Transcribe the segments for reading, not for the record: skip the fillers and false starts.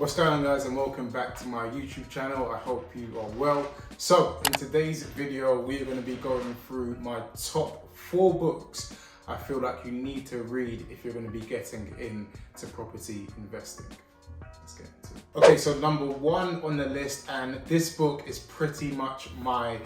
What's going on, guys, and welcome back to my YouTube channel. I hope you are well. So in today's video we are going to be going through my top 4 books I feel like you need to read if you're going to be getting into property investing. Let's get into it. Okay, so number 1 on the list, and this book is pretty much my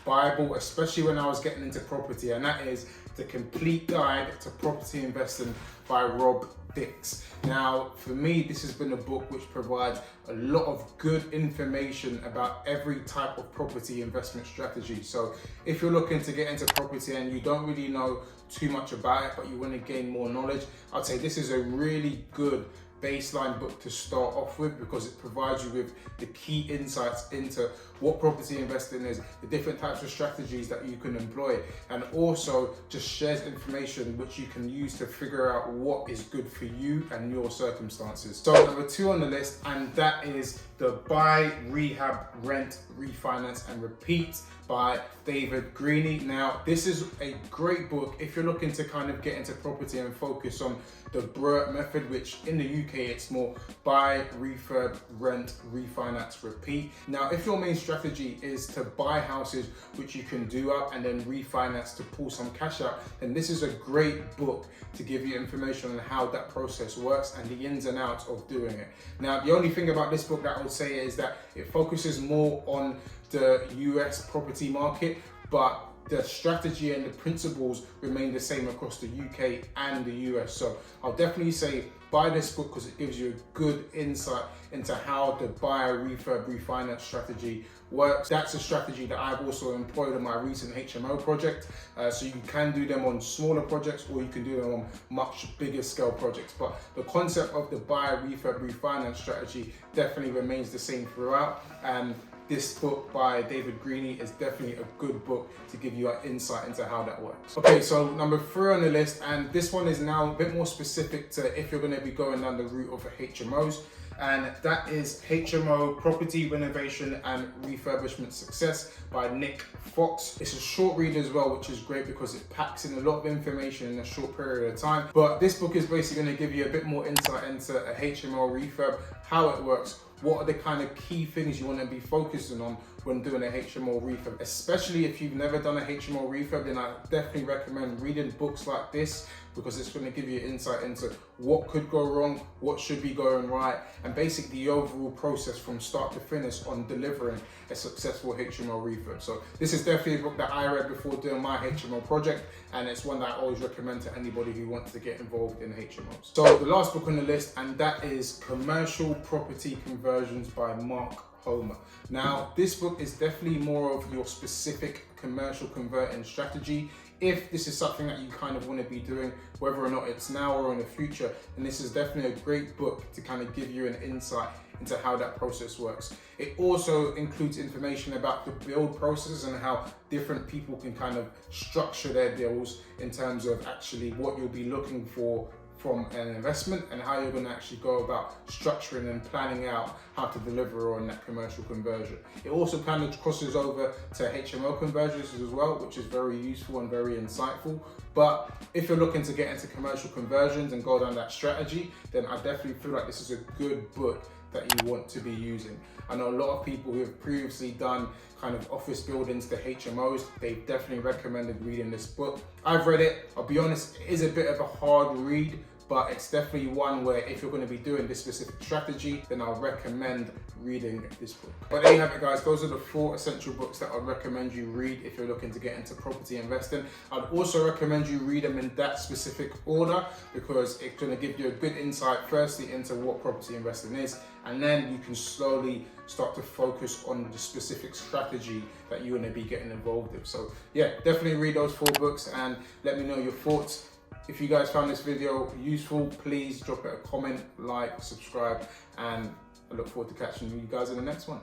Bible, especially when I was getting into property, and that is The Complete Guide to Property Investing by Rob Dix. Now, for me, this has been a book which provides a lot of good information about every type of property investment strategy. So if you're looking to get into property and you don't really know too much about it, but you want to gain more knowledge, I'd say this is a really good baseline book to start off with, because it provides you with the key insights into what property investing is, the different types of strategies that you can employ, and also just shares information which you can use to figure out what is good for you and your circumstances. So number 2 on the list, and that is the Buy, Rehab, Rent, Refinance and Repeat by David Greaney. Now, this is a great book if you're looking to kind of get into property and focus on the BRRRR method, which in the UK it's more buy, refurb, rent, refinance, repeat. Now, if your main strategy is to buy houses which you can do up and then refinance to pull some cash out, then this is a great book to give you information on how that process works and the ins and outs of doing it. Now, the only thing about this book that I would say is that it focuses more on the US property market, but the strategy and the principles remain the same across the UK and the US. So I'll definitely say buy this book because it gives you a good insight into how the buy, refurb, refinance strategy works. That's a strategy that I've also employed on my recent HMO project. So you can do them on smaller projects or you can do them on much bigger scale projects. But the concept of the buy, refurb, refinance strategy definitely remains the same throughout. And this book by David Greaney is definitely a good book to give you an insight into how that works. Okay, so number 3 on the list, and this one is now a bit more specific to if you're going to be going down the route of HMOs, and that is HMO Property Renovation and Refurbishment Success by Nick Fox. It's a short read as well, which is great because it packs in a lot of information in a short period of time. But this book is basically going to give you a bit more insight into a HMO refurb, how it works, what are the kind of key things you want to be focusing on when doing a HMO refurb. Especially if you've never done a HMO refurb, then I definitely recommend reading books like this, because it's going to give you insight into what could go wrong, what should be going right, and basically the overall process from start to finish on delivering a successful HMO refurb. So this is definitely a book that I read before doing my HMO project, and it's one that I always recommend to anybody who wants to get involved in HMOs. So the last book on the list, and that is Commercial Property Conversions by Mark Homer. Now, this book is definitely more of your specific commercial converting strategy. If this is something that you kind of want to be doing, whether or not it's now or in the future, then this is definitely a great book to kind of give you an insight into how that process works. It also includes information about the build process and how different people can kind of structure their deals in terms of actually what you'll be looking for from an investment and how you're going to actually go about structuring and planning out how to deliver on that commercial conversion. It also kind of crosses over to HMO conversions as well, which is very useful and very insightful. But if you're looking to get into commercial conversions and go down that strategy, then I definitely feel like this is a good book that you want to be using. I know a lot of people who have previously done kind of office buildings to HMOs, they've definitely recommended reading this book. I've read it, I'll be honest, it is a bit of a hard read, but it's definitely one where if you're going to be doing this specific strategy, then I'll recommend reading this book. But there you have it, guys. Those are the 4 essential books that I'd recommend you read if you're looking to get into property investing. I'd also recommend you read them in that specific order, because it's going to give you a good insight firstly into what property investing is, and then you can slowly start to focus on the specific strategy that you want to be getting involved with. So yeah, definitely read those 4 books and let me know your thoughts. If you guys found this video useful, please drop it a comment, like, subscribe, and I look forward to catching you guys in the next one.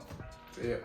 See ya.